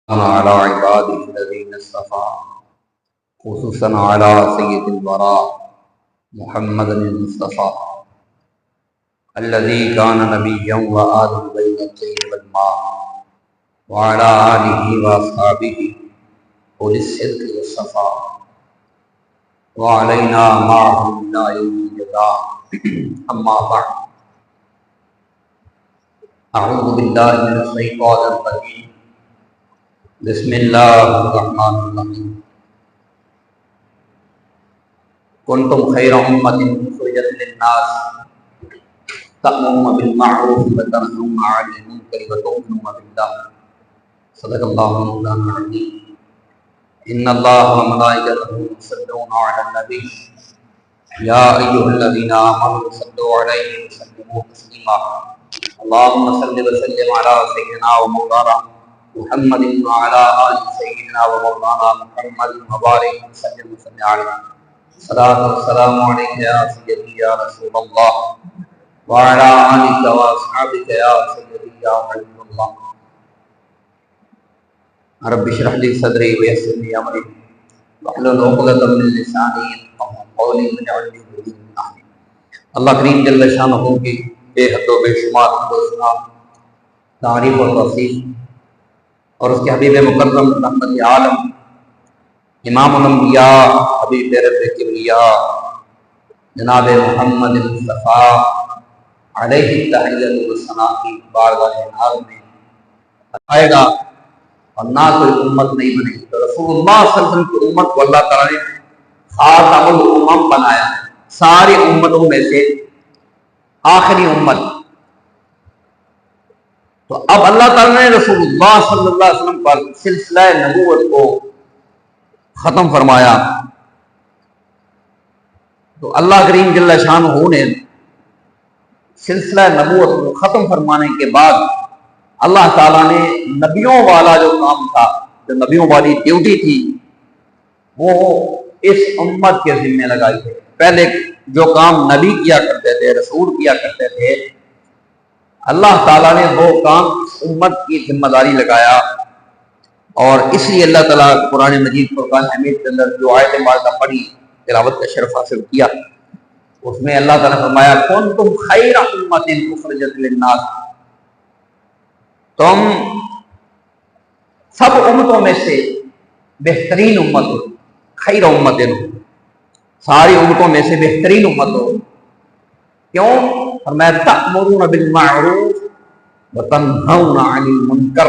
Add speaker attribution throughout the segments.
Speaker 1: على عباده الذين اصطفى خصوصا على سيد الورى محمد المصطفى الذي كان نبيا وآدم بين الطين والماء وعلى آله وأصحابه أولي الصدق والصفاء وعلينا معهم إلى يوم الجزاء أما بعد أعوذ بالله من الشيطان الرجيم بسم اللہ الرحمن الرحیم کنتم خیر امۃ اخرجت للناس تأمرون بالمعروف وتنهون عن المنکر وتؤمنون باللہ صدق اللہ مولانا العظیم ان اللہ وملائکتہ یصلون علی النبی یا ایھا الذین آمنوا صلوا علیہ وسلموا تسلیما اللهم صل وسلم علی سیدنا ومولانا محمد وعلى آل سيدنا ومولانا محمد وبارك وسلم عليه صلاة والسلام عليك يا سيدي يا رسول الله وعلى آلك وأصحابك يا سيدي يا حبيب الله رب اشرح لي صدري ويسر لي أمري واحلل عقدة من لساني يفقهوا قولي واجعل لي هدى من أهلي اللہ کریم جل شانہ کی بے حد و بے شمار حمد و ثنا تعریف اور توصیف اور اس کے حبیب مکرم رحمت عالم امام الانبیاء حبیب رب کبریاء جناب محمد مصطفیٰ علیہ التحیۃ والثناء کی بارگاہ ناز میں آئے گا اور نہ کوئی امت نہیں بنے گی تو رسول اللہ صلی اللہ علیہ وسلم کی امت کو اللہ تعالیٰ نے خاتم الامم بنایا ہے، ساری امتوں میں سے آخری امت۔ تو اب اللہ تعالیٰ نے رسول اللہ صلی اللہ علیہ وسلم پر سلسلہ نبوت کو ختم فرمایا، تو اللہ کریم جل شانہ نے سلسلہ نبوت کو ختم فرمانے کے بعد اللہ تعالیٰ نے نبیوں والا جو کام تھا، جو نبیوں والی ڈیوٹی تھی، وہ اس امت کے ذمہ لگائی ہے۔ پہلے جو کام نبی کیا کرتے تھے، رسول کیا کرتے تھے، اللہ تعالیٰ نے وہ کام اس امت کی ذمہ داری لگایا، اور اس لیے اللہ تعالیٰ قرآن مجید فرقان حمید کے اندر جو آیت مبارکہ پڑھی، تلاوت کا شرف حاصل کیا، اس میں اللہ تعالیٰ نے فرمایا کنتم خیر امۃ اخرجت للناس، تم سب امتوں میں سے بہترین امت ہو، خیر امت ہو، ساری امتوں میں سے بہترین امت ہو۔ کیوں؟ فرمایا تأمرون بالمعروف وتنہون عن المنکر،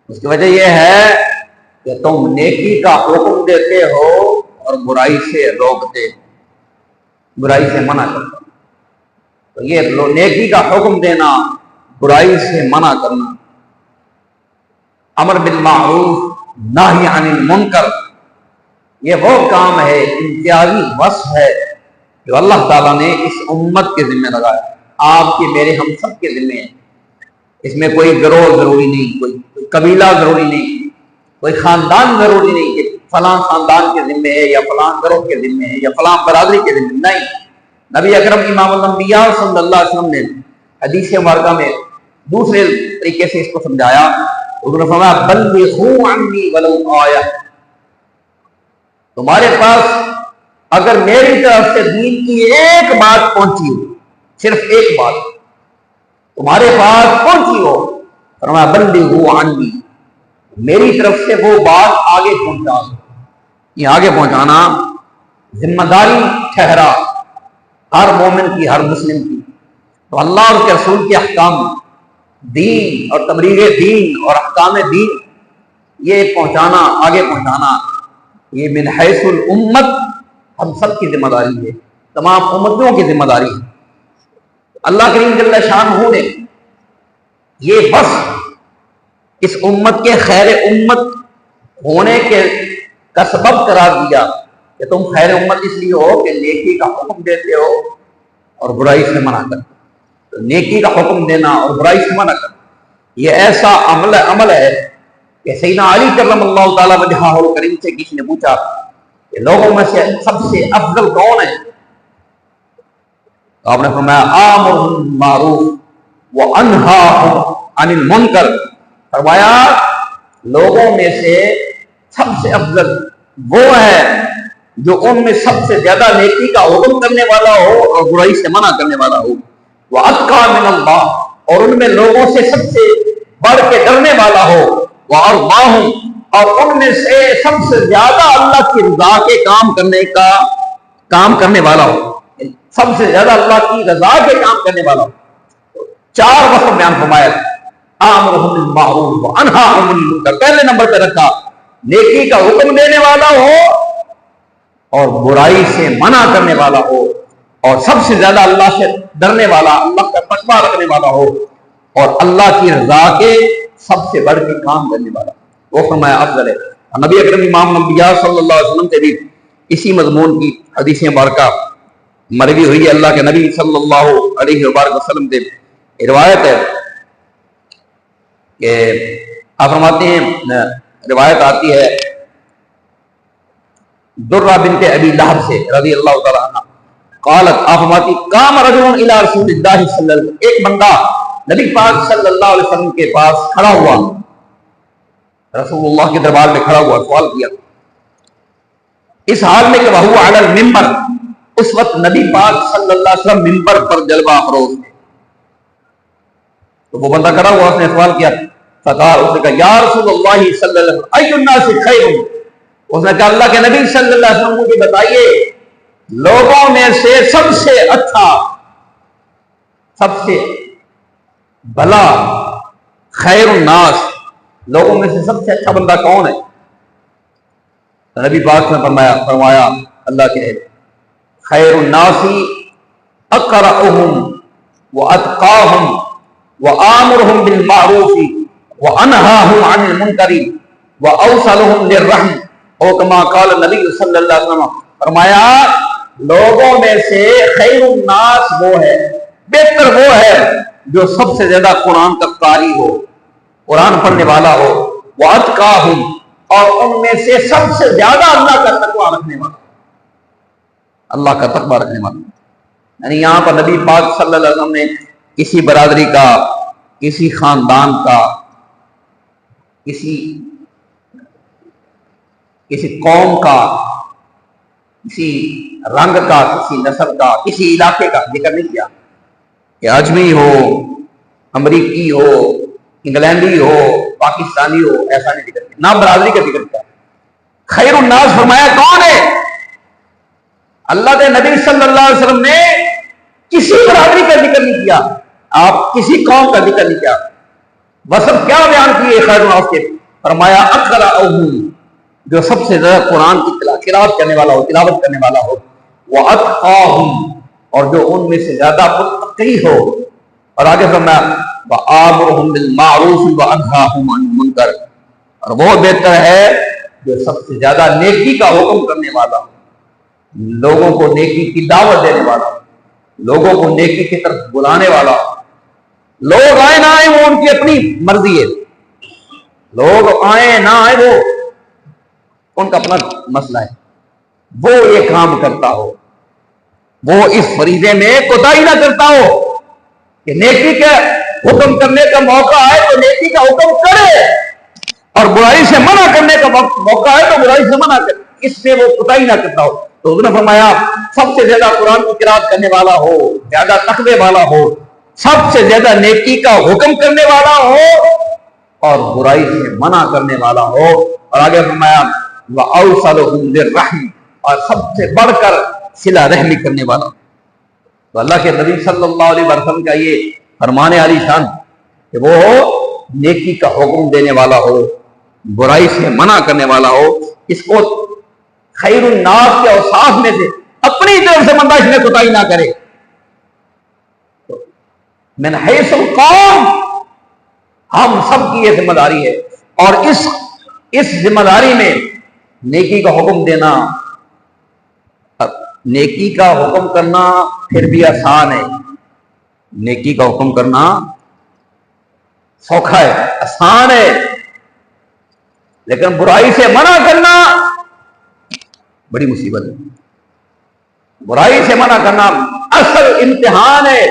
Speaker 1: اس کی وجہ یہ ہے کہ تم نیکی کا حکم دیتے ہو اور برائی سے روکتے، برائی سے منع کرتے۔ تو یہ نیکی کا حکم دینا، برائی سے منع کرنا، امر بالمعروف نہی عن المنکر، یہ وہ کام ہے، امتیازی وصف ہے جو اللہ تعالیٰ نے اس امت کے ذمہ لگایا، آپ کے میرے ہم سب کے ذمہ ہے۔ اس میں کوئی گروہ ضروری نہیں، کوئی قبیلہ ضروری نہیں، کوئی خاندان ضروری نہیں کہ فلاں خاندان کے ذمہ ہے یا فلاں گروہ کے ذمہ ہے یا فلاں برادری کے ذمہ نہیں۔ نبی اکرم امام الانبیاء صلی اللہ علیہ وسلم نے حدیث مبارکہ میں دوسرے طریقے سے اس کو سمجھایا، انہوں نے فرمایا بلغوا عنی ولو آیہ، تمہارے پاس اگر میری طرف سے دین کی ایک بات پہنچی ہو، صرف ایک بات تمہارے پاس پہنچی ہو، فرمایا بلغوا عنی، میری طرف سے وہ بات آگے پہنچا دو۔ یہ آگے پہنچانا ذمہ داری ٹھہرا ہر مومن کی، ہر مسلم کی۔ تو اللہ اور اس کے رسول کے احکام، دین اور تبلیغ دین اور احکام دین، یہ پہنچانا، آگے پہنچانا، یہ من حیث الامت ہم سب کی ذمہ داری ہے، تمام امتوں کی ذمہ داری ہے۔ اللہ کریم جل شانہ نے یہ بس اس امت کے خیر امت ہونے کا سبب قرار دیا کہ تم خیر امت اس لیے ہو کہ نیکی کا حکم دیتے ہو اور برائی سے منع کرتے ہو۔ تو نیکی کا حکم دینا اور برائی سے منع کرنا یہ ایسا عمل ہے کہ سیدنا علی کرم اللہ تعالیٰ وجہہ الکریم سے کسی نے پوچھا کہ لوگوں میں سے سب سے افضل کون ہے؟ تو آپ نے فرمایا آمرهم بالمعروف وانہاهم عن المنکر، فرمایا لوگوں میں سے سب سے افضل وہ ہے جو ان میں سب سے زیادہ نیکی کا حکم کرنے والا ہو اور برائی سے منع کرنے والا ہو. وَأَتْقَى مِنَ اللَّهِ اور ان میں لوگوں سے سب سے بڑھ کے ڈرنے والا ہو. وَأَرْضَاهُمْ اور ان میں سے سب سے زیادہ اللہ کی رضا کے کام کرنے والا ہو, سب سے زیادہ اللہ کی رضا کے کام کرنے والا ہو. 4 وصف بیان فرمایا. آمرهم بالمعروف وانہاهم عن المنکر, پہلے نمبر پہ رکھا نیکی کا حکم دینے والا ہو اور برائی سے منع کرنے والا ہو, اور سب سے زیادہ اللہ سے ڈرنے والا, اللہ کا تقویٰ رکھنے والا ہو, اور اللہ کی رضا کے سب سے بڑھ کے کام کرنے والا. وہ فرمایا افضل ہے. نبی اکرم امام الانبیاء صلی اللہ علیہ وسلم سے بھی اسی مضمون کی حدیث مبارکہ مروی ہوئی ہے. اللہ کے نبی صلی اللہ علیہ وسلم سے روایت ہے کہ آپ فرماتے ہیں, روایت آتی ہے درہ بنت ابی لہب سے رضی اللہ تعالیٰ عنہ, قالت آپ فرماتی قام رجل الی رسول اللہ صلی اللہ علیہ وسلم, ایک بندہ نبی پاک صلی اللہ علیہ وسلم کے پاس کھڑا ہوا, رسول اللہ کے دربار میں کھڑا ہوا, سوال کیا اس حال میں کہ وہ علی المنبر, اس وقت نبی پاک صلی اللہ علیہ وسلم منبر پر جلوہ افروز تھے. تو وہ بندہ کھڑا ہوا, اس نے سوال کیا, فقال اس نے کہا یا رسول اللہ صلی اللہ علیہ وسلم ای الناس خیر, اس نے کہا اللہ کے نبی صلی اللہ علیہ وسلم مجھے بتائیے لوگوں میں سے سب سے اچھا, سب سے بھلا, خیر الناس, لوگوں میں سے سب سے اچھا بندہ کون ہے؟ تو نبی پاک نے فرمایا اللہ کے خیر الناس اقرأهم واتقاهم وآمرهم بالمعروف وانهاهم عن المنکر واوصلهم للرحم, او کما قال نبی صلی اللہ علیہ وسلم, فرمایا لوگوں میں سے خیر الناس وہ ہے, بہتر وہ ہے جو سب سے زیادہ قرآن کا قاری ہو, قرآن پڑھنے والا ہو, واتقاهم اور ان میں سے سب سے زیادہ اللہ کا تقویٰ رکھنے والا, اللہ کا تقویٰ رکھنے والا. یعنی یہاں پر نبی پاک صلی اللہ علیہ وسلم نے کسی برادری کا, کسی خاندان کا, کسی قوم کا, کسی رنگ کا, کسی نسل کا, کسی علاقے کا ذکر نہیں کیا کہ اجمی ہو, امریکی ہو, انگلینڈی ہو, پاکستانی ہو, ایسا نہیں ذکر کیا, نہ برادری کا ذکر کیا. خیر الناس فرمایا کون ہے؟ اللہ کے نبی صلی اللہ علیہ وسلم نے کسی برادری کا ذکر نہیں کیا, آپ کسی قوم کا ذکر نہیں کیا. وصف کیا بیان کیے خیر الناس کے؟ فرمایا اقرأهم, جو سب سے زیادہ قرآن کی قراءت کرنے والا ہو, تلاوت کرنے والا ہو, واتقاهم اور جو ان میں سے زیادہ متقی ہو, اور آگے فرمایا وآمرهم بالمعروف وانهاهم عن المنکر, اور وہ بہتر ہے جو سب سے زیادہ نیکی کا حکم کرنے والا ہو, لوگوں کو نیکی کی دعوت دینے والا, لوگوں کو نیکی کی طرف بلانے والا. لوگ آئے نہ آئے وہ ان کی اپنی مرضی ہے, لوگ آئے نہ آئے وہ ان کا اپنا مسئلہ ہے, وہ یہ کام کرتا ہو, وہ اس فریضے میں کوتاہی نہ کرتا ہو کہ نیکی کا حکم کرنے کا موقع ہے تو نیکی کا حکم کرے, اور برائی سے منع کرنے کا موقع ہے تو برائی سے منع کرے, اس میں وہ کوتاہی نہ کرتا ہو. تو اس نے فرمایا سب سے زیادہ قرآن کی قراءت کرنے والا ہو, زیادہ تقوی والا ہو, سب سے زیادہ نیکی کا حکم کرنے والا ہو, اور برائی سے منع کرنے والا ہو. اور آگے فرمایا وَأَوْصَلُهُمْ لِلرَّحْمِ, اور سب سے بڑھ کر صلہ رحمی کرنے والا. تو اللہ کے نبی صلی اللہ علیہ وسلم کا یہ فرمان عالی شان کہ وہ نیکی کا حکم دینے والا ہو, برائی سے منع کرنے والا ہو, اس کو خیر الناس کے اوصاف میں سے اپنی طرف سے بندہ اس میں کوتاہی نہ کرے. من حیث القوم, ہم سب کی یہ ذمہ داری ہے, اور اس ذمہ داری میں نیکی کا حکم دینا, نیکی کا حکم کرنا پھر بھی آسان ہے, نیکی کا حکم کرنا سوکھا ہے, آسان ہے, لیکن برائی سے منع کرنا بڑی مصیبت ہے. برائی سے منع کرنا اصل امتحان ہے.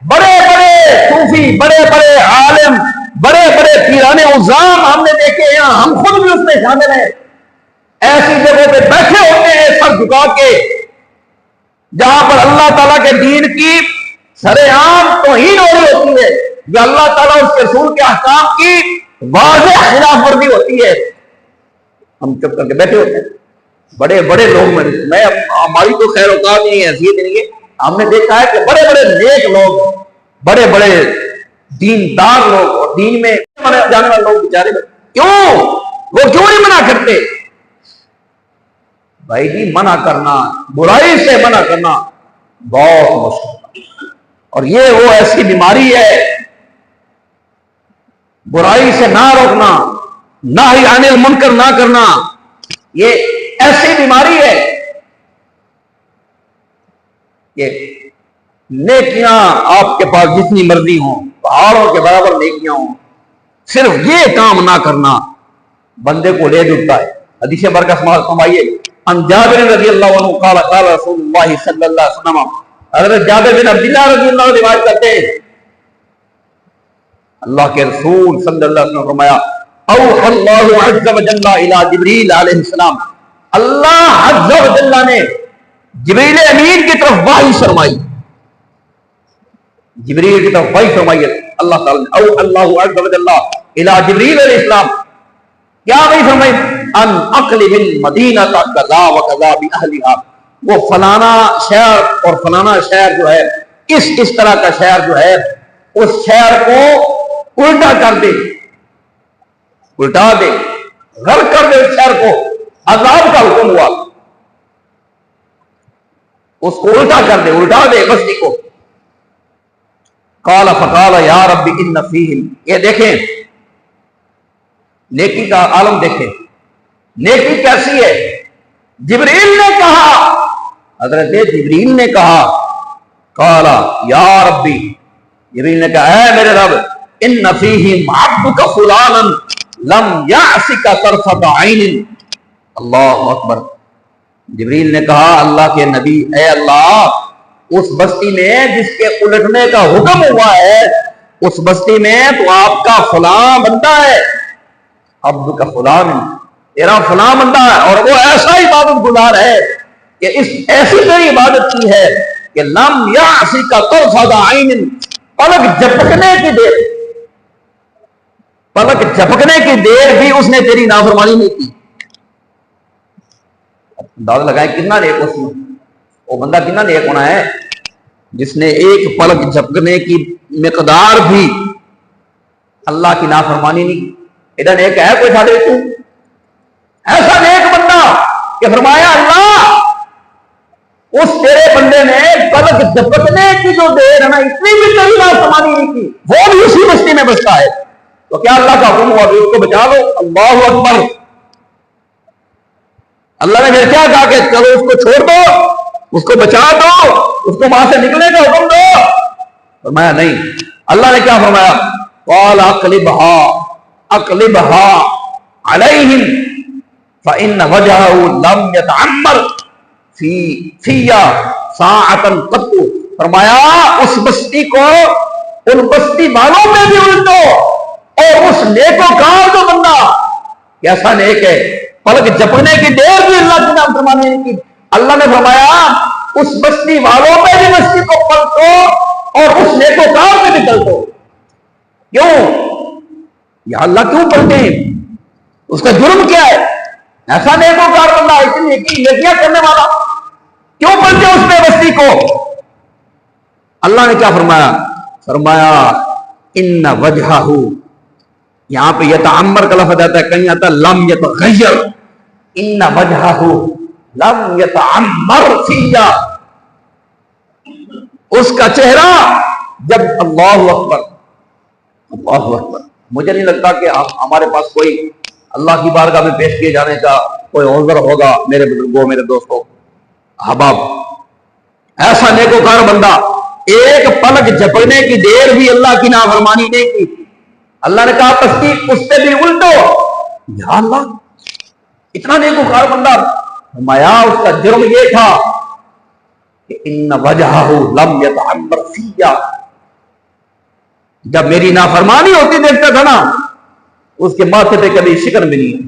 Speaker 1: بڑے بڑے صوفی, بڑے بڑے عالم بڑے بڑے پیرانے عظام ہم نے دیکھے ہیں، ہم خود بھی اس میں شامل ہیں، ایسی جگہوں پہ بیٹھے ہوتے ہیں سر جھکا کے جہاں پر اللہ تعالیٰ کے دین کی سر عام توہین ہو رہی ہوتی ہے یا اللہ تعالیٰ اس کے رسول کے احکام کی واضح خلاف ورزی ہوتی ہے، ہم چپ کر کے بیٹھے ہوتے ہیں۔ بڑے بڑے لوگ میں ہماری تو خیر اوقات نہیں ہے، حیثیت نہیں ہے، ہم نے دیکھا ہے کہ بڑے بڑے نیک لوگ، بڑے بڑے دیندار لوگ اور دین میں جانے والے لوگ بیچارے کیوں وہ کیوں نہیں منع کرتے؟ بھائی جی منع کرنا، برائی سے منع کرنا بہت مشکل، اور یہ وہ ایسی بیماری ہے، برائی سے نہ روکنا، نہی عن المنکر نہ کرنا، یہ ایسی بیماری ہے کہ نیکیاں آپ کے پاس جتنی مرضی ہوں، پہاڑوں کے برابر نیکیاں ہوں، صرف یہ کام نہ کرنا بندے کو لے ڈوبتا ہے۔ حدیث برکت فرمائیے ان جابر رضی اللہ عنہ قال قال رسول اللہ صلی اللہ علیہ وسلم، حضرت جابر بن عبداللہ رضی اللہ عنہ روایت کرتے ہیں اللہ کے رسول صلی اللہ علیہ وسلم فرمایا اوحى اللہ عز وجل الى جبریل علیہ السلام، اللہ عز وجل نے جبریل امین کی طرف وحی فرمائی، جبریل کی طرف وحی فرمائی اللہ تعالی نے، اوحى اللہ عز وجل الى جبریل علیہ السلام، کیا وحی فرمائی؟ ان اقلب المدینہ کذا وکذا باہلھا، وہ فلانا شہر اور فلانا شہر جو ہے اس طرح کا شہر جو ہے اس شہر کو الٹا کر دے، الٹا دے، غرق کر دے اس شہر کو، عذاب کا حکم ہوا، اس کو الٹا کر دے، الٹا دے بستی کو۔ قال فقال یا رب ان فیہم، یہ دیکھیں نیکی کا عالم، دیکھیں نیکی کیسی ہے۔ جبریل نے کہا، حضرت جبریل نے کہا قال یا ربی، جبریل نے کہا اے میرے رب ان فیہم عبدک فلانا لم یعصک طرفۃ عین، اللہ اکبر۔ جبریل نے کہا اللہ کے نبی، اے اللہ اس بستی میں جس کے الٹنے کا حکم ہوا ہے اس بستی میں تو آپ کا فلاں بندہ ہے، عبد کا فلان، تیرا فلاں بندہ ہے، اور وہ ایسا عبادت گزار ہے کہ اس ایسی تیری عبادت کی ہے کہ لم یعصک طرفۃ عین، پلک جھپکنے کی دیر، پلک جھپکنے کی دیر بھی اس نے تیری نافرمانی نہیں کی۔ اندازہ لگائیں کتنا نیک اس میں، وہ بندہ کتنا نیک ہونا ہے جس نے ایک پلک جھپکنے کی مقدار بھی اللہ کی نافرمانی نہیں۔ ادھر نیک ہے کوئی ساتھ تو ایسا نیک بندہ کہ فرمایا اللہ اس تیرے بندے نے پلک جھپکنے کی جو دیر ہے نا اتنی بھی کبھی نافرمانی نہیں کی، وہ بھی اسی بستی میں بستا ہے، تو کیا اللہ کا حکم ہوا بھی اس کو بچا لو؟ اللہ اکبر۔ اللہ نے پھر کیا کہا کہ چلو اس کو چھوڑ دو، اس کو بچا دو، اس کو وہاں سے نکلنے کا حکم دو؟ فرمایا نہیں۔ اللہ نے کیا فرمایا؟ قال اقلبها علیہم فإن وجهه لم يتعمر فيا ساعة قط، فرمایا اس بستی کو ان بستی والوں میں بھی الٹو، اور اس نیکوکار جو بندہ کیسا نیک ہے، پلک جھپکنے کی دیر بھی اللہ کی نافرمانی نہیں کی، اللہ نے فرمایا اس بستی والوں میں بھی بستی کو پلٹو اور اس نیکوکار میں بھی پلٹو۔ کیوں یا اللہ کیوں پلٹے ہیں؟ اس کا جرم کیا ہے؟ ایسا نیکوکار بندہ، اتنی نیکیاں کرنے والا، کیوں پلٹے اس میں بستی کو؟ اللہ نے کیا فرمایا؟ فرمایا ان وجہہ، یہاں پہ یتعمر کا لفظ آتا ہے، کہیں آتا ہے لم یتغیر، ان وجہہ لم یتعمر فیا، اس کا چہرہ جب اللہ اکبر، اللہ اکبر۔ مجھے نہیں لگتا کہ ہمارے پاس کوئی اللہ کی بارگاہ میں پیش کیے جانے کا کوئی عذر ہوگا میرے بزرگوں، میرے دوستوں، احباب۔ ایسا نیکوکار بندہ ایک پلک جھپکنے کی دیر بھی اللہ کی نافرمانی نہیں کی۔ اللہ نے کہا بستی اس سے بھی الٹو، یا اللہ اتنا نیکوکار بندہ، فرمایا اس کا جرم یہ تھا کہ ان وجہہ لم یتعمر فیا، جب میری نافرمانی ہوتی دیکھتا تھا نا، اس کے ماتھے پہ کبھی شکن بھی نہیں،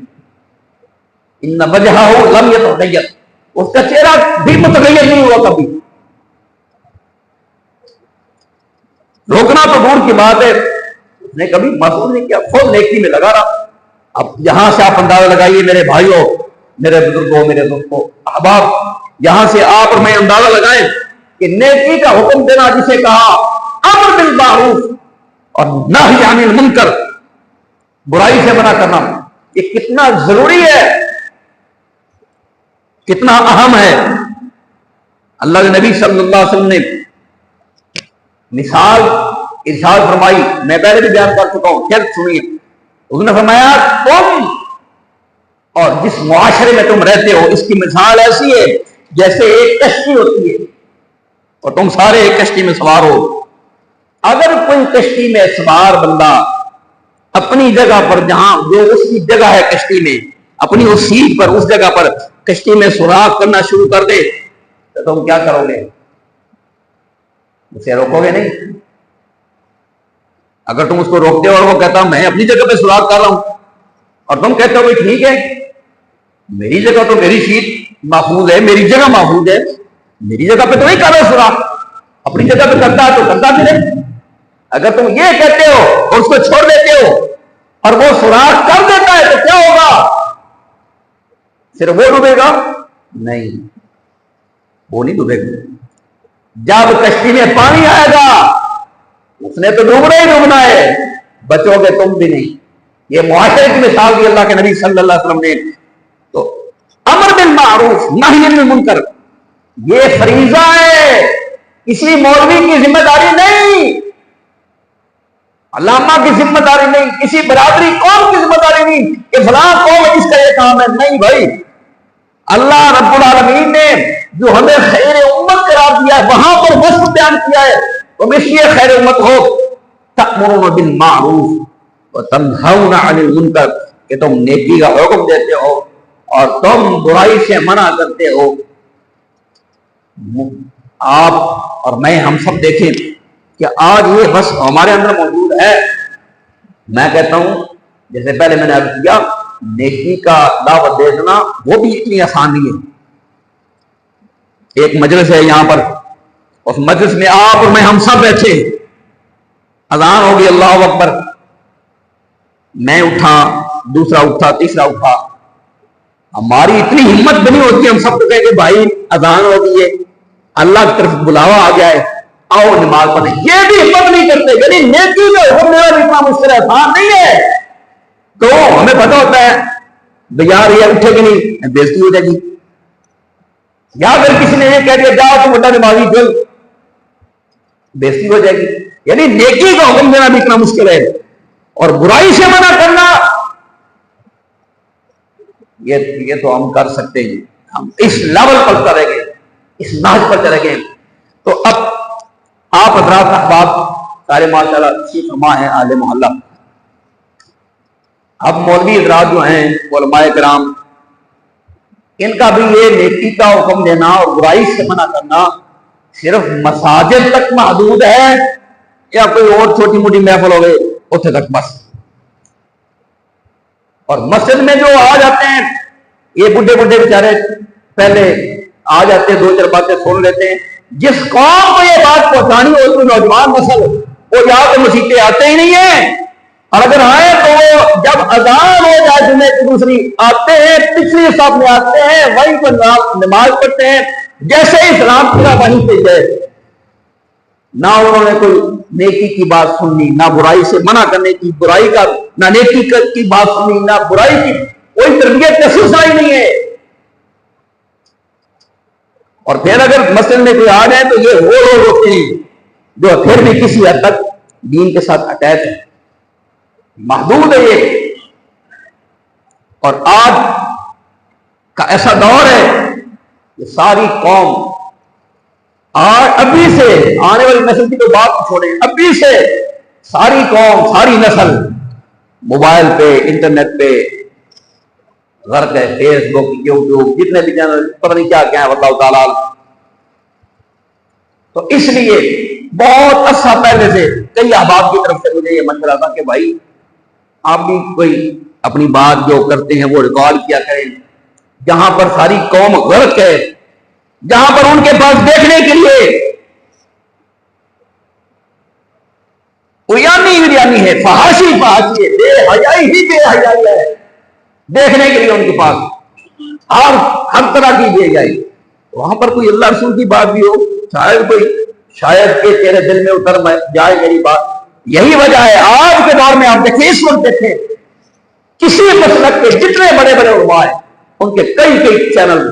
Speaker 1: ان وجہہ لم یتغیر، اس کا چہرہ بھی متغیر نہیں ہوا کبھی۔ روکنا تو دور کی بات ہے، اس نے کبھی محسوس نہیں کیا، خود نیکی میں لگا رہا۔ اب یہاں سے آپ اندازہ لگائیے میرے بھائیوں، میرے بزرگوں، میرے دوستوں، احباب، یہاں سے آپ اور میں اندازہ لگائیں کہ نیکی کا حکم دینا جسے کہا امر بالمعروف اور نہی عن المنکر، برائی سے منع کرنا، یہ کتنا ضروری ہے، کتنا اہم ہے۔ اللہ کے نبی صلی اللہ علیہ وسلم نے مثال ارشاد فرمائی، میں پہلے بھی بیان کر چکا ہوں، پھر سنیے۔ اس نے فرمایا تم اور جس معاشرے میں تم رہتے ہو اس کی مثال ایسی ہے جیسے ایک کشتی ہوتی ہے اور تم سارے ایک کشتی میں سوار ہو۔ اگر کوئی کشتی میں سوار بندہ اپنی جگہ پر، جہاں جو اس کی جگہ ہے کشتی میں، اپنی اس سیٹ پر، اس جگہ پر کشتی میں سوراخ کرنا شروع کر دے تو تم کیا کرو گے؟ اسے روکو گے نہیں۔ اگر تم اس کو روکتے ہو اور وہ کہتا میں اپنی جگہ پہ سوراخ کر رہا ہوں اور تم کہتے ہو کہ ٹھیک ہے میری جگہ تو میری سیٹ محفوظ ہے، میری جگہ محفوظ ہے، میری جگہ پہ تو نہیں کر رہا سوراخ، اپنی جگہ پہ کرتا ہے تو کرتا پھرے۔ اگر تم یہ کہتے ہو اور اس کو چھوڑ دیتے ہو اور وہ سوراخ کر دیتا ہے تو کیا ہوگا؟ صرف وہ ڈوبے گا؟ نہیں، وہ نہیں ڈوبے گا۔ جب کشتی میں پانی آئے گا اس نے تو ڈوبنا ہی ڈوبنا ہے، بچو گے تم بھی نہیں۔ یہ معاشرے کی مثال دی اللہ کے نبی صلی اللہ علیہ وسلم نے۔ تو امر بالمعروف نہی عن المنکر یہ فریضہ ہے، کسی مولوی کی ذمہ داری نہیں، علامہ کی ذمہ داری نہیں، کسی برادری قوم کی ذمہ داری نہیں کہ فلاں قوم اس کا یہ کام ہے۔ نہیں بھائی، اللہ رب العالمین نے جو ہمیں خیر امت قرار دیا ہے وہاں پر وصف بیان کیا ہے، تم اس لیے خیر امت ہو تأمرون بالمعروف وتنہون عن المنکر کہ تم نیکی کا حکم دیتے ہو اور تم برائی سے منع کرتے ہو۔ آپ اور میں ہم سب دیکھیں کہ آج یہ بس ہمارے اندر موجود ہے۔ میں کہتا ہوں جیسے پہلے میں نے عرض کیا، نیکی کا دعوت دے دینا وہ بھی اتنی آسان نہیں ہے۔ ایک مجلس ہے یہاں پر، اس مجلس میں آپ اور میں ہم سب بیٹھے، اذان ہوگی اللہ اکبر، میں اٹھا، دوسرا اٹھا، تیسرا اٹھا، ہماری اتنی ہمت بھی نہیں ہوتی ہم سب کو کہیں کہ بھائی اذان ہو گئی ہے، اللہ کی طرف بلاوا آ گیا ہے، آؤ نماز پڑھیں، یہ بھی ہمت نہیں کرتے۔ یعنی نیکی کا حکم دینا بھی اتنا مشکل آسان نہیں ہے۔ تو ہمیں پتہ ہوتا ہے یار یہ اٹھے گی نہیں بےزتی ہو جائے گی، یا اگر کسی نے یہ کہہ دیا جاؤ تو بڑا نمازی چل، بےزتی ہو جائے گی۔ یعنی نیکی کا حکم دینا بھی اتنا مشکل ہے اور برائی سے منع کرنا یہ تو ہم کر سکتے ہیں، ہم اس لیول پر چلے گئے، اس نہج پر چلے گئے۔ تو اب آپ حضرات احباب سارے ماشاءاللہ شیخ ماں ہیں اہل محلہ، اب مولوی حضرات جو ہیں علماء کرام، ان کا بھی یہ نیکی کا حکم دینا اور برائی سے منع کرنا صرف مساجد تک محدود ہے یا کوئی اور چھوٹی موٹی محفل ہو گئے اتنے تک بس؟ اور مسجد میں جو آ جاتے ہیں یہ بڈھے بڈھے بیچارے پہلے آ جاتے ہیں، دو چار باتیں سن لیتے ہیں، جس قوم کو یہ بات پہنچانی ہو تو نوجوان نسل وہ یا تو مسیحے آتے ہی نہیں ہیں، اور اگر آئے تو وہ جب اذان ہو جائے جمعے کی دوسری آتے ہیں، پچھلی صف میں آتے ہیں، وہیں پر نماز پڑھتے ہیں، جیسے ہی اسلام پورا وہیں پہ جائے، نہ انہوں نے کوئی نیکی کی بات سننی، نہ برائی سے منع کرنے کی، برائی کا نہ نیکی کی بات سننی، نہ برائی کی کوئی تربیت محسوس آئی نہیں ہے۔ اور پھر اگر مسجد میں کوئی آ جائے تو یہ وہ لوگ ہوتے ہیں جو پھر بھی کسی حد تک دین کے ساتھ اٹیچ ہے، محدود ہے یہ۔ اور آج کا ایسا دور ہے کہ ساری قوم ابھی سے آنے والی نسل کی تو بات چھوڑیں، ابھی سے ساری قوم، ساری نسل موبائل پہ، انٹرنیٹ پہ غرق ہے، فیس بک، یوٹیوب، جتنے بھی چینل پتہ نہیں کیا کیا ہے، واللہ تعالیٰ۔ تو اس لیے بہت عرصہ پہلے سے کئی احباب کی طرف سے مجھے یہ مشورہ تھا کہ بھائی آپ بھی کوئی اپنی بات جو کرتے ہیں وہ ریکارڈ کیا کریں، جہاں پر ساری قوم غرق ہے، جہاں پر ان کے پاس دیکھنے کے لیے بریانی ہے، فحاشی ہے، بے حیائی ہی بے حیائی ہے، دیکھنے کے لیے ان کے پاس ہر طرح کی بے حیائی، وہاں پر کوئی اللہ رسول کی بات بھی ہو، شاید کہ تیرے دل میں اتر جائے میری بات۔ یہی وجہ ہے آج کے دور میں آپ دیکھیں، اس وقت دیکھیں کسی مسلک کے جتنے بڑے بڑے علماء ہیں ان کے کئی چینل،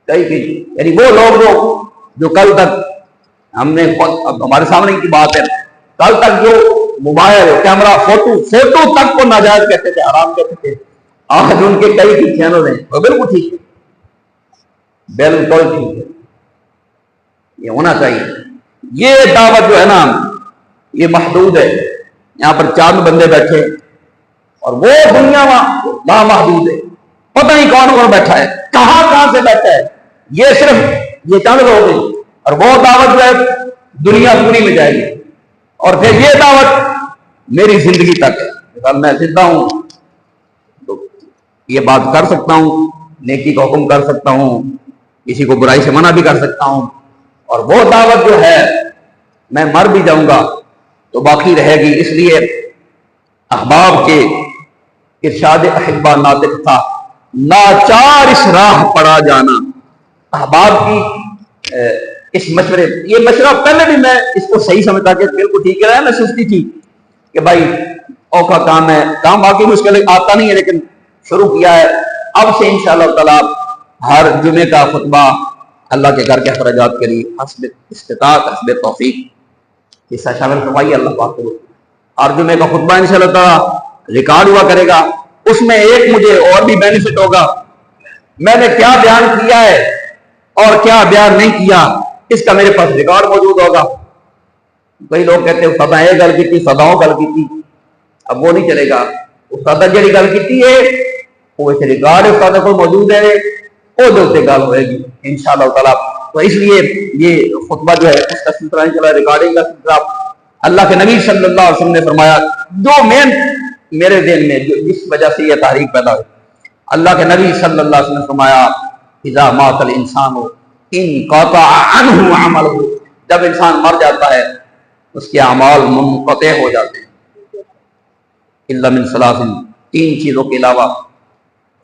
Speaker 1: یعنی وہ لوگ جو کل تک ہم نے ہمارے سامنے کی بات ہے، کل تک جو موبائل کیمرہ فوٹو تک کو ناجائز کہتے تھے، حرام کہتے تھے، آج ان کے کئی چینل ہیں، وہ بالکل ٹھیک ہے، بالکل ٹھیک ہے، یہ ہونا چاہیے۔ یہ دعوت جو ہے نا یہ محدود ہے، یہاں پر چاند بندے بیٹھے اور وہ دنیا لامحدود ہے، پتہ نہیں کون بیٹھا ہے، کہاں سے بیٹھا ہے، یہ صرف یہ چند لوگ ہیں، اور وہ دعوت جو ہے دنیا پوری میں جائے گی، اور پھر یہ دعوت میری زندگی تک ہے، اگر میں زندہ ہوں تو یہ بات کر سکتا ہوں، نیکی کا حکم کر سکتا ہوں، کسی کو برائی سے منع بھی کر سکتا ہوں، اور وہ دعوت جو ہے میں مر بھی جاؤں گا تو باقی رہے گی۔ اس لیے احباب کے ارشاد احبا ناطق تھا، لاچار اس راہ پڑا جانا۔ احباب کی اس مشورے، یہ مشورہ پہلے بھی میں اس کو صحیح سمجھتا کہ بالکل ٹھیک ہے، میں سوچتی تھی کہ بھائی اوکھا کام ہے، کام باقی مشکل آتا نہیں ہے، لیکن شروع کیا ہے، اب سے انشاءاللہ تعالی ہر جمعے کا خطبہ اللہ کے گھر کے اخراجات کے لیے حسب استطاعت حسب توفیق حصہ شامل فرمائیے اللہ پاک کو۔ ہر جمعے کا خطبہ انشاءاللہ تعالی ریکارڈ ہوا کرے گا، اس میں ایک مجھے اور بھی بینیفٹ ہوگا، میں نے کیا بیان کیا ہے اور کیا بیان نہیں کیا اس کا میرے پاس ریکارڈ موجود ہوگا۔ کئی لوگ کہتے ہیں استاد یہ گل کی سداؤں گل کی، اب وہ نہیں چلے گا، استاد جڑی گل کی ہے وہ اس ریکارڈ استاد کو موجود ہے، وہ دلتے گل ہوئے گی انشاءاللہ تعالی۔ تو اس لیے یہ خطبہ جو ہے اس کا سلسلہ انشاءاللہ ریکارڈنگ کا سلسلہ، اللہ کے نبی صلی اللہ علیہ وسلم نے فرمایا، جو مین میرے ذہن میں جس وجہ سے یہ تحریک پیدا ہوئی، اللہ کے نبی صلی اللہ علیہ وسلم نے فرمایا اذا مات الانسان انقطع عنہ عملہ، جب انسان مر جاتا ہے اس کے اعمال منقطع ہو جاتے ہیں، الا من ثلاث، تین چیزوں کے علاوہ،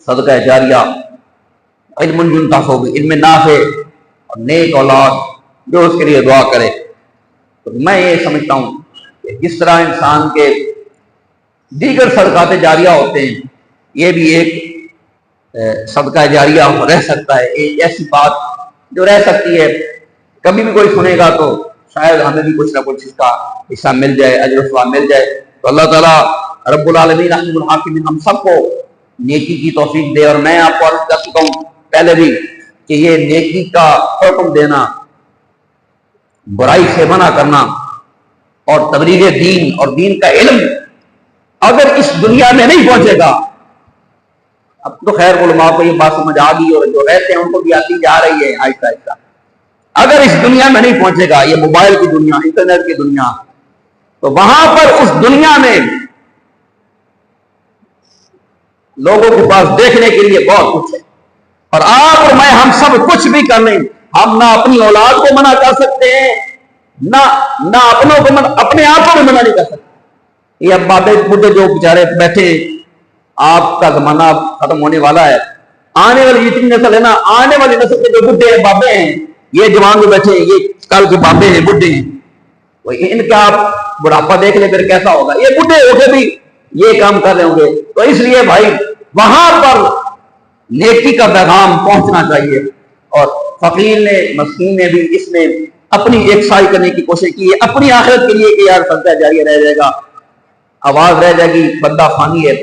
Speaker 1: صدقہ جاریہ، علم ينتفع به، علم نافع، اور نیک اولاد جو اس کے لیے دعا کرے۔ تو میں یہ سمجھتا ہوں کہ جس طرح انسان کے دیگر صدقات جاریہ ہوتے ہیں، یہ بھی ایک صدقہ جاریہ رہ سکتا ہے، ایک ایسی بات جو رہ سکتی ہے، کبھی بھی کوئی سنے گا تو شاید ہمیں بھی کچھ نہ کچھ اس کا حصہ مل جائے، اجر و ثواب مل جائے۔ تو اللہ تعالیٰ رب العالمین احکم الحاکمین ہم سب کو نیکی کی توفیق دے۔ اور میں آپ کو عرض کر چکا ہوں پہلے بھی کہ یہ نیکی کا حکم دینا، برائی سے منع کرنا اور تبلیغ دین اور دین کا علم اگر اس دنیا میں نہیں پہنچے گا، اب تو خیر علماء کو یہ بات سمجھ آ گئی اور جو رہتے ہیں ان کو بھی آتی جا رہی ہے آہستہ آہستہ، اگر اس دنیا میں نہیں پہنچے گا، یہ موبائل کی دنیا، انٹرنیٹ کی دنیا، تو وہاں پر اس دنیا میں لوگوں کے پاس دیکھنے کے لیے بہت کچھ ہے، اور آپ اور میں ہم سب کچھ بھی کر لیں، ہم نہ اپنی اولاد کو منع کر سکتے ہیں، نہ اپنے آپ کو بھی منع نہیں کر سکتے۔ یہ اب بابے بڈھے جو بیچارے بیٹھے، آپ کا زمانہ ختم ہونے والا ہے، آنے والی جتنی نسل ہے نا، آنے والی نسل کے جو بڈھے ہیں، بابے ہیں، یہ جوان جو بیٹھے ہیں یہ کل کے بابے ہیں، بڈھے ہیں، ان کا آپ بڑھاپا دیکھ لیں پھر کیسا ہوگا، یہ بڈھے ہو کے بھی یہ کام کر رہے ہوں گے۔ تو اس لیے بھائی وہاں پر نیکی کا پیغام پہنچنا چاہیے، اور فقیر نے مسکین نے بھی اس میں اپنی ایک سائی کرنے کی کوشش کی ہے، اپنی آخرت کے لیے کہ یار صدقہ جاریہ رہ جائے گا، آواز رہ جائے گی، بندہ فانی ہے،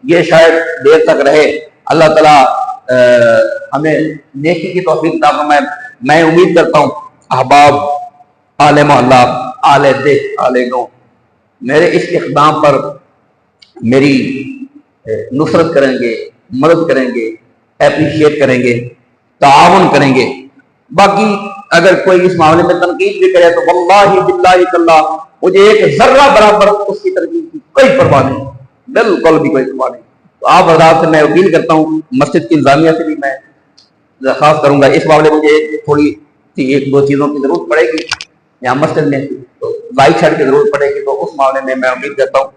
Speaker 1: یہ شاید دیر تک رہے۔ اللہ تعالیٰ ہمیں نیکی کی توفیق عطا فرمائے۔ میں امید کرتا ہوں احباب، آل محلہ، آل دیکھ، آل گاؤں میرے اس اقدام پر میری نصرت کریں گے، مدد کریں گے، اپریشیٹ کریں گے، تعاون کریں گے، باقی اگر کوئی اس معاملے میں تنقید بھی کرے تو واللہ باللہ کلّہ مجھے ایک ذرہ برابر اس کی تنقید کی کوئی پرواہ نہیں، بالکل بھی کوئی پرواہ نہیں۔ تو آپ حضرات سے میں اپیل کرتا ہوں، مسجد کی انتظامیہ سے بھی میں درخواست کروں گا، اس معاملے میں مجھے تھوڑی سی ایک دو چیزوں کی ضرورت پڑے گی یہاں مسجد میں، تو لائٹ شیڈ کی ضرورت پڑے گی، تو اس معاملے میں میں امید کرتا ہوں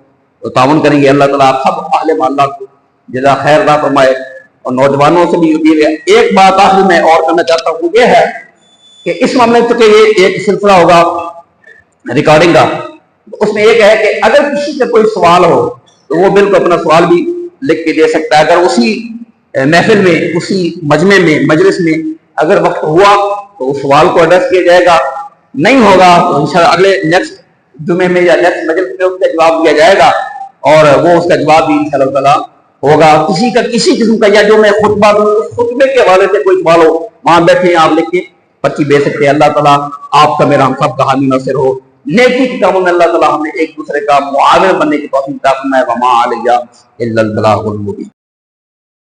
Speaker 1: تو تعاون کریں گے۔ اللہ تعالیٰ آپ سب اہل محلہ کو جزا خیر نہ فرمائے، اور نوجوانوں سے بھی اپیل ہے۔ ایک بات آخر میں اور کرنا چاہتا ہوں، یہ ہے کہ اس معاملے میں یہ ایک سلسلہ ہوگا ریکارڈنگ کا، اس میں ایک ہے کہ اگر کسی سے کوئی سوال ہو تو وہ بالکل اپنا سوال بھی لکھ کے دے سکتا ہے، اگر اسی محفل میں، اسی مجمع میں، مجلس میں اگر وقت ہوا تو اس سوال کو ایڈریس کیا جائے گا، نہیں ہوگا تو انشاءاللہ اگلے نیکسٹ جمعے میں یا نیکسٹ مجلس میں اس کا جواب دیا جائے گا، اور وہ اس کا جواب بھی انشاءاللہ تعالیٰ ہوگا۔ کسی کا کسی قسم کا یا جو میں خطبہ دوں اس خطبے کے حوالے سے کوئی سوال ہو، وہاں بیٹھے آپ لکھ کے پرچی دے سکتے ہیں۔ اللہ تعالیٰ آپ کا میرا ہم سب کا حامی ناصر ہو۔ نیکی کے کاموں میں اللہ تعالیٰ ہمیں ایک دوسرے کا معاون بننے کی توفیق عطا فرمائے۔ وما علیہ الا البلاغ المبین۔